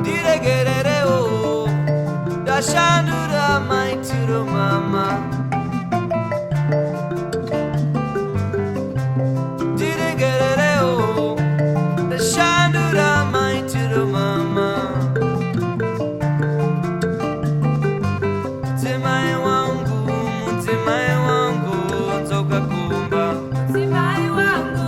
Diregerere o dashandura mai tiro mama. Diregerere o dashandura mai tiro mama. Mutimai wangu, mutimai wangu, Dzoka Kumba. Mutimai wangu,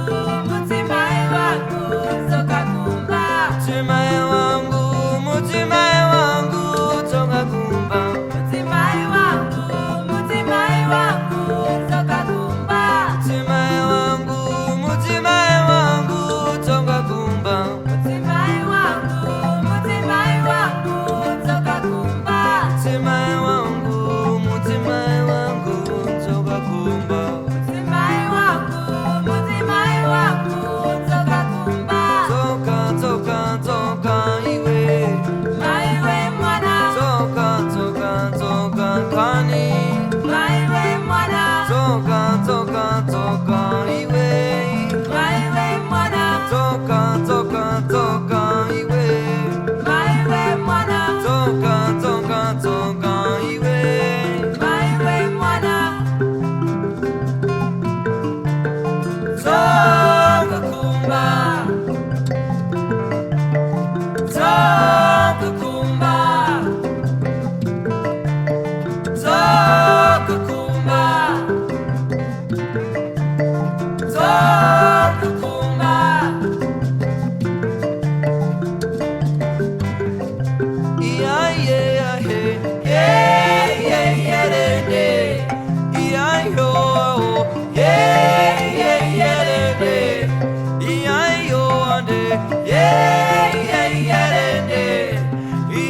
mutimai wangu, Dzoka Kumba. Mutimai wangu, mutimai wangu, Dzoka Kumba. Mutimai wangu, mutimai wangu, Dzoka Kumba. Mutimai wangu, mutimai wangu, Dzoka Kumba. Mutimai wangu, mutimai wangu, Dzoka Kumba. Mutimai wangu, mutimai wangu, Dzoka Kumba. Mutimai wangu, mutimai wangu, Dzoka Kumba. Dzoka, dzoka, dzoka iwe. Maiwe mwana, Dzoka, dzoka, dzoka kani. maiwe mwana, Dzoka, dzoka, dzoka iwe. maiwe mwana, Dzoka, dzoka, dzoka iwe. maiwe mwana, Dzoka, dzoka, dzoka iwe. maiwe mwana. Dzoka Kumba. Dzoka Kumba. Dzoka Kumba. Dzoka Kumba. Yeah, yeah, yeah, yeah, yeah, yeah, yeah, yeah. Yeah, yo, yeah, yeah, yeah, yeah, yeah, yo, yeah, yeah, yeah, yeah,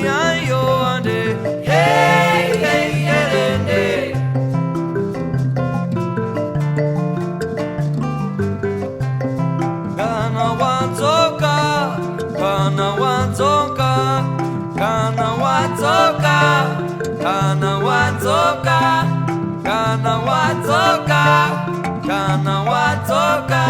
yeah, yo, yeah, yeah, yeah, yeah. Kana Dzoka, kana Dzoka, kana Dzoka, kana Dzoka, kana Dzoka, kana Dzoka.